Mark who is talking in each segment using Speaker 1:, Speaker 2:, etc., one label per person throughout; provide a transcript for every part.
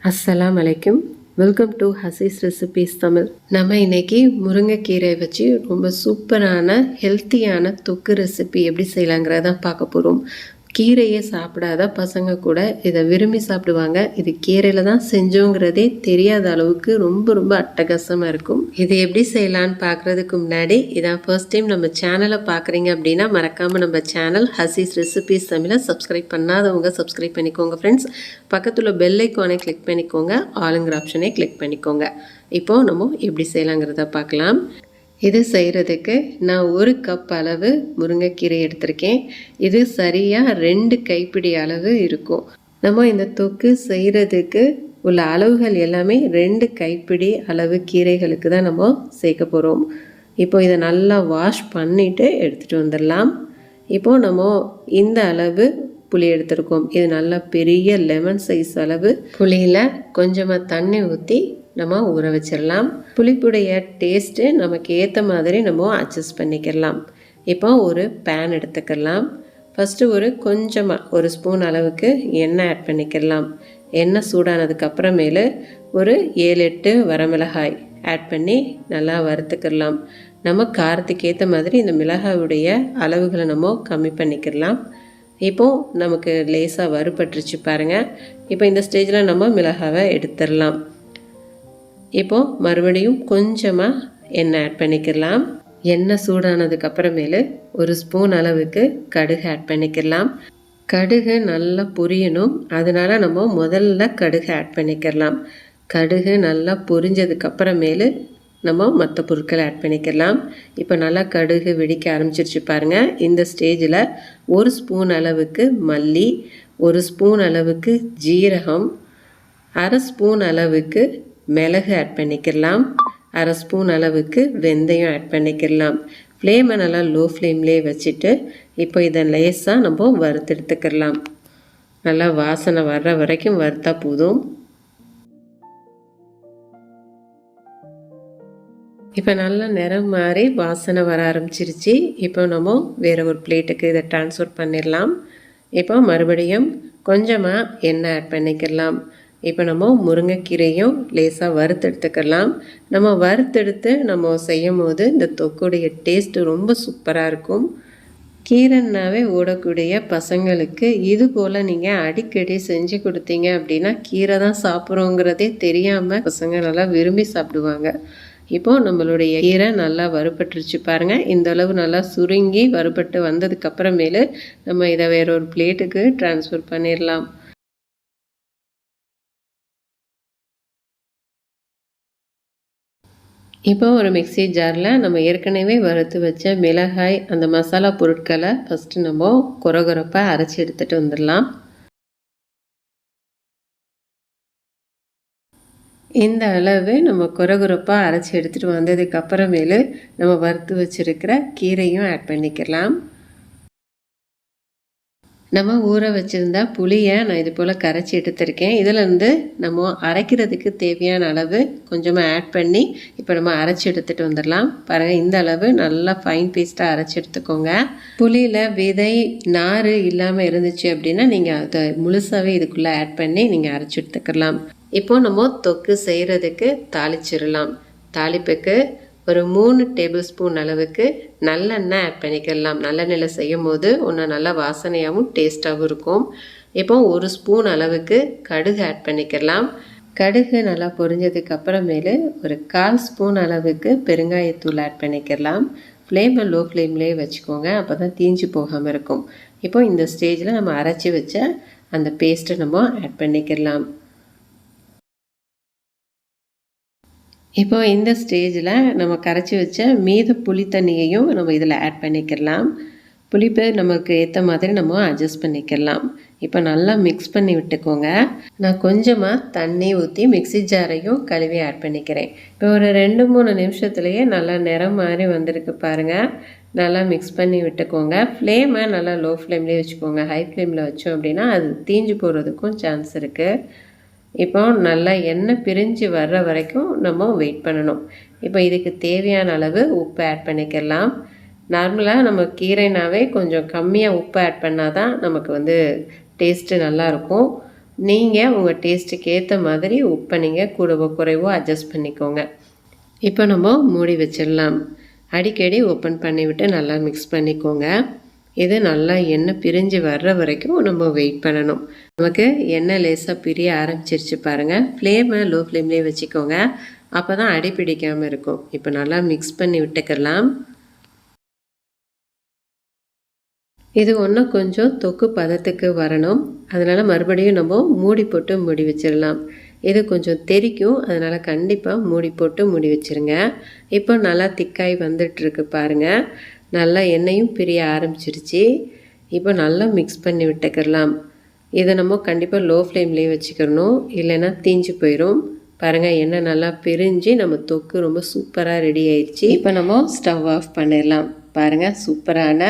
Speaker 1: அஸ்ஸலாம் அலைக்கும். Welcome to Hasees recipes Tamil. நம்ம இன்னைக்கு முருங்கைக்கீரை வச்சு ரொம்ப சூப்பரான ஹெல்த்தியான தொக்கு ரெசிபி எப்படி செய்யலாங்கிறத பார்க்க போகிறோம். கீரையை சாப்பிடாத பசங்க கூட இதை விரும்பி சாப்பிடுவாங்க. இது கீரையில் தான் செஞ்சோங்கிறதே தெரியாத அளவுக்கு ரொம்ப ரொம்ப அட்டகாசமாக இருக்கும். இது எப்படி செய்யலான்னு பார்க்குறதுக்கு முன்னாடி இதான் ஃபர்ஸ்ட் டைம் நம்ம சேனலை பார்க்குறீங்க அப்படின்னா மறக்காமல் நம்ம சேனல் ஹசீஸ் ரெசிபீஸ் தமிழை சப்ஸ்கிரைப் பண்ணாதவங்க சப்ஸ்கிரைப் பண்ணிக்கோங்க ஃப்ரெண்ட்ஸ். பக்கத்தில் பெல் ஐக்கானை கிளிக் பண்ணிக்கோங்க, ஆளுங்கிற ஆப்ஷனை கிளிக் பண்ணிக்கோங்க. இப்போது நம்ம எப்படி செய்யலாங்கிறத பார்க்கலாம். இது செய்கிறதுக்கு நான் 1 கப் அளவு முருங்கைக்கீரை எடுத்திருக்கேன். இது சரியாக 2 கைப்பிடி அளவு இருக்கும். நம்ம இந்த தொக்கு செய்கிறதுக்கு உள்ள அளவுகள் எல்லாமே 2 கைப்பிடி அளவு கீரைகளுக்கு தான் நம்ம சேர்க்க போகிறோம். இப்போ இதை நல்லா வாஷ் பண்ணிவிட்டு எடுத்துகிட்டு வந்துடலாம். இப்போது நம்ம இந்த அளவு புளி எடுத்துருக்கோம். இது நல்லா பெரிய லெமன் சைஸ் அளவு புளியில் கொஞ்சமாக தண்ணி ஊற்றி நம்ம ஊற வச்சிடலாம். புளிப்புடைய டேஸ்ட்டு நமக்கு ஏற்ற மாதிரி நம்ம அட்ஜஸ்ட் பண்ணிக்கலாம். இப்போ ஒரு பேன் எடுத்துக்கலாம். ஃபஸ்ட்டு கொஞ்சமாக 1 ஸ்பூன் அளவுக்கு எண்ணெய் ஆட் பண்ணிக்கலாம். எண்ணெய் சூடானதுக்கு அப்புறமேலு ஒரு 7-8 வரமிளகாய் ஆட் பண்ணி நல்லா வறுத்துக்கலாம். நம்ம காரத்துக்கு ஏற்ற மாதிரி இந்த மிளகாயுடைய அளவுகளை நம்ம கம்மி பண்ணிக்கலாம். இப்போது நமக்கு லேசாக வறுபட்டுருச்சு பாருங்கள். இப்போ இந்த ஸ்டேஜில் நம்ம மிளகாவை எடுத்துடலாம். இப்போது மறுபடியும் கொஞ்சமாக எண்ணெய் ஆட் பண்ணிக்கலாம். எண்ணெய் சூடானதுக்கு அப்புறமேலு 1 ஸ்பூன் அளவுக்கு கடுகு ஆட் பண்ணிக்கலாம். கடுகு நல்லா பொரியணும், அதனால் நம்ம முதல்ல கடுகு ஆட் பண்ணிக்கலாம். கடுகு நல்லா பொரிஞ்சதுக்கு அப்புறமேலு நம்ம மற்ற பொருட்களை ஆட் பண்ணிக்கலாம். இப்போ நல்லா கடுகு வெடிக்க ஆரம்பிச்சிருச்சு பாருங்கள். இந்த ஸ்டேஜில் 1 ஸ்பூன் அளவுக்கு மல்லி, 1 ஸ்பூன் அளவுக்கு ஜீரகம், 1/2 ஸ்பூன் அளவுக்கு மிளகு ஆட் பண்ணிக்கலாம், 1/2 ஸ்பூன் அளவுக்கு வெந்தயம் ஆட் பண்ணிக்கலாம். ஃப்ளேமை நல்லா லோ ஃப்ளேம்லேயே வச்சுட்டு இப்போ இதை லேசாக நம்ம வறுத்தெடுத்துக்கலாம். நல்லா வாசனை வர்ற வரைக்கும் வறுத்தா போதும். இப்போ நல்லா நிறம் மாறி வாசனை வர ஆரம்பிச்சிருச்சு. இப்போ நம்ம வேறு ஒரு பிளேட்டுக்கு இதை ட்ரான்ஸ்ஃபர் பண்ணிடலாம். இப்போ மறுபடியும் கொஞ்சமாக எண்ணெய் ஆட் பண்ணிக்கலாம். இப்போ நம்ம முருங்கைக்கீரையும் லேசாக வறுத்தெடுத்துக்கலாம். நம்ம வறுத்தெடுத்து நம்ம செய்யும் போது இந்த தொக்குடைய டேஸ்ட்டு ரொம்ப சூப்பராக இருக்கும். கீரைன்னாவே ஓடக்கூடிய பசங்களுக்கு இது போல் நீங்கள் அடிக்கடி செஞ்சு கொடுத்தீங்க அப்படின்னா கீரை தான் சாப்பிட்றோங்கிறதே தெரியாமல் பசங்க நல்லா விரும்பி சாப்பிடுவாங்க. இப்போது நம்மளுடைய கீரை நல்லா வறுபட்டுருச்சு பாருங்கள். இந்த அளவு நல்லா சுருங்கி வறுபட்டு வந்ததுக்கப்புறமேலு நம்ம இதை வேறொரு பிளேட்டுக்கு ட்ரான்ஸ்ஃபர் பண்ணிடலாம். இப்போ ஒரு மிக்ஸி ஜாரில் நம்ம ஏற்கனவே வறுத்து வச்ச மிளகாய் அந்த மசாலா பொருட்களை ஃபஸ்ட்டு நம்ம கொரகொரப்பாக அரைச்சி எடுத்துகிட்டு வந்துடலாம். இந்த அளவு நம்ம கொரகொரப்பாக அரைச்சி எடுத்துகிட்டு வந்ததுக்கு அப்புறமேலு நம்ம வறுத்து வச்சுருக்கிற கீரையும் ஆட் பண்ணிக்கலாம். நம்ம ஊற வச்சுருந்தா புளியை நான் இது போல் கரைச்சி எடுத்துருக்கேன். இதிலேருந்து நம்ம அரைக்கிறதுக்கு தேவையான அளவு கொஞ்சமாக ஆட் பண்ணி இப்போ நம்ம அரைச்சி எடுத்துகிட்டு வந்துடலாம். பாருங்கள், இந்த அளவு நல்லா ஃபைன் பேஸ்ட்டாக அரைச்சி எடுத்துக்கோங்க. புளியில் விதை நார் இல்லாமல் இருந்துச்சு அப்படின்னா நீங்கள் அதை முழுசாகவே இதுக்குள்ளே ஆட் பண்ணி நீங்கள் அரைச்சி எடுத்துக்கலாம். இப்போது நம்ம தொக்கு செய்கிறதுக்கு தாளிச்சிடலாம். தாளிப்புக்கு ஒரு 3 டேபிள் ஸ்பூன் அளவுக்கு நல்லெண்ணெய் ஆட் பண்ணிக்கலாம். நல்லெண்ணெயில் செய்யும் போது ஒன்று நல்லா வாசனையாகவும் டேஸ்ட்டாகவும் இருக்கும். இப்போ 1 ஸ்பூன் அளவுக்கு கடுகு ஆட் பண்ணிக்கலாம். கடுகு நல்லா பொரிஞ்சதுக்கு அப்புறமேலு ஒரு 1/4 ஸ்பூன் அளவுக்கு பெருங்காயத்தூள் ஆட் பண்ணிக்கலாம். ஃப்ளேமை லோ ஃப்ளேம்லேயே வச்சுக்கோங்க, அப்போ தான் தீஞ்சு போகாமல் இருக்கும். இப்போ இந்த ஸ்டேஜில் நம்ம அரைச்சி வச்ச அந்த பேஸ்ட்டை நம்ம ஆட் பண்ணிக்கலாம். இப்போ இந்த ஸ்டேஜில் நம்ம கரைச்சி வச்ச மீத புளி தண்ணியையும் நம்ம இதில் ஆட் பண்ணிக்கலாம். புளிப்பு நமக்கு ஏற்ற மாதிரி நம்ம அட்ஜஸ்ட் பண்ணிக்கலாம். இப்போ நல்லா மிக்ஸ் பண்ணி விட்டுக்கோங்க. நான் கொஞ்சமாக தண்ணி ஊற்றி மிக்ஸி ஜாரையும் கழுவி ஆட் பண்ணிக்கிறேன். இப்போ ஒரு 2-3 நிமிஷத்துலேயே நல்லா நிறம் மாதிரி வந்திருக்கு பாருங்கள். நல்லா மிக்ஸ் பண்ணி விட்டுக்கோங்க. ஃப்ளேமை நல்லா லோ ஃப்ளேம்லேயே வச்சுக்கோங்க. ஹை ஃப்ளேமில் வச்சோம் அப்படின்னா அது தீஞ்சு போகிறதுக்கும் சான்ஸ் இருக்குது. இப்போ நல்லா எண்ணெய் பிரிஞ்சு வர்ற வரைக்கும் நம்ம வெயிட் பண்ணணும். இப்போ இதுக்கு தேவையான அளவு உப்பு ஆட் பண்ணிக்கலாம். நார்மலாக நம்ம கீரைனாவே கொஞ்சம் கம்மியாக உப்பு ஆட் பண்ணால் தான் நமக்கு டேஸ்ட்டு நல்லாயிருக்கும். நீங்கள் உங்கள் டேஸ்ட்டுக்கு ஏற்ற மாதிரி உப்பை நீங்கள் கூடவோ குறைவோ அட்ஜஸ்ட் பண்ணிக்கோங்க. இப்போ நம்ம மூடி வச்சிடலாம். அடிக்கடி ஓப்பன் பண்ணிவிட்டு நல்லா மிக்ஸ் பண்ணிக்கோங்க. இது நல்லா எண்ணெய் பிரிஞ்சு வர்ற வரைக்கும் நம்ம வெயிட் பண்ணணும். நமக்கு எண்ணெய் லேசாக பிரிய ஆரம்பிச்சிருச்சு பாருங்கள். ஃப்ளேமை லோ ஃப்ளேம்லேயே வச்சுக்கோங்க. அப்போ தான் அடி பிடிக்காமல் இருக்கும். இப்போ நல்லா மிக்ஸ் பண்ணி விட்டுக்கலாம். இது ஒன்றும் கொஞ்சம் தொக்கு பதத்துக்கு வரணும். அதனால் மறுபடியும் நம்ம மூடி போட்டு மூடி வச்சிடலாம். இது கொஞ்சம் தெறிக்கும், அதனால் கண்டிப்பாக மூடி போட்டு மூடி வச்சுருங்க. இப்போ நல்லா திக்காய் வந்துட்டுருக்கு பாருங்கள். நல்லா எண்ணெயும் பிரிய ஆரம்பிச்சிருச்சு. இப்போ நல்லா மிக்ஸ் பண்ணி விட்டுக்கிடலாம். இதை நம்ம கண்டிப்பாக லோ ஃப்ளேம்லேயே வச்சுக்கிறணும், இல்லைன்னா தீஞ்சு போயிடும். பாருங்கள், எண்ணெய் நல்லா பிரிஞ்சு நம்ம தொக்கு ரொம்ப சூப்பராக ரெடி ஆயிடுச்சு. இப்போ நம்ம ஸ்டவ் ஆஃப் பண்ணிடலாம். பாருங்கள், சூப்பரான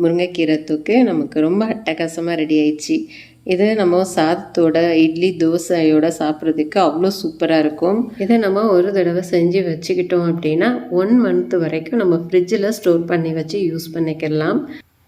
Speaker 1: முருங்கைக்கீரை தொக்கு நமக்கு ரொம்ப அட்டகாசமாக ரெடி ஆயிடுச்சு. இது நம்ம சாதத்தோட, இட்லி, தோசையோட சாப்பிட்றதுக்கு அவ்வளோ சூப்பராக இருக்கும். இதை நம்ம ஒரு தடவை செஞ்சு வச்சுக்கிட்டோம் அப்படின்னா 1 மந்த் வரைக்கும் நம்ம ஃப்ரிட்ஜில் ஸ்டோர் பண்ணி வச்சு யூஸ் பண்ணிக்கலாம்.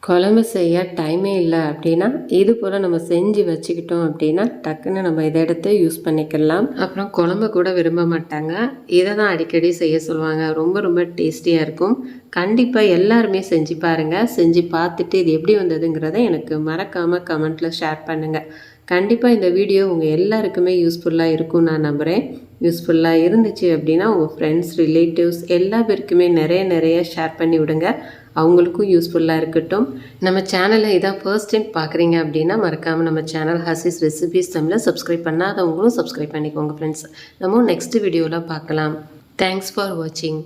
Speaker 1: குழம்பு செய்ய டைமே இல்லை அப்படின்னா இது போல் நம்ம செஞ்சு வச்சுக்கிட்டோம் அப்படின்னா டக்குன்னு நம்ம இதை எடுத்து யூஸ் பண்ணிக்கலாம். அப்புறம் குழம்பு கூட விரும்ப மாட்டாங்க. இதை தான் அடிக்கடி செய்ய சொல்லுவாங்க. ரொம்ப ரொம்ப டேஸ்டியாக இருக்கும். கண்டிப்பாக எல்லாருமே செஞ்சு பாருங்கள். செஞ்சு பார்த்துட்டு இது எப்படி வந்ததுங்கிறத எனக்கு மறக்காமல் கமெண்ட்டில் ஷேர் பண்ணுங்கள். கண்டிப்பாக இந்த வீடியோ உங்கள் எல்லாருக்குமே யூஸ்ஃபுல்லாக இருக்கும்னு நான் நம்புகிறேன். யூஸ்ஃபுல்லாக இருந்துச்சு அப்படின்னா உங்கள் ஃப்ரெண்ட்ஸ், ரிலேட்டிவ்ஸ் எல்லா பேருக்குமே நிறைய ஷேர் பண்ணி விடுங்க. அவங்களுக்கும் யூஸ்ஃபுல்லாக இருக்கட்டும். நம்ம சேனலை இதான் ஃபர்ஸ்ட் டைம் பார்க்குறீங்க அப்படின்னா மறக்காமல் நம்ம சேனல் ஹசீஸ் ரெசிபீஸ் தமிழை சப்ஸ்கிரைப் பண்ணாதவங்களும் சப்ஸ்கிரைப் பண்ணிக்கோங்க ஃப்ரெண்ட்ஸ். நம்ம நெக்ஸ்ட் வீடியோவில் பார்க்கலாம். தேங்க்ஸ் ஃபார் வாட்சிங்.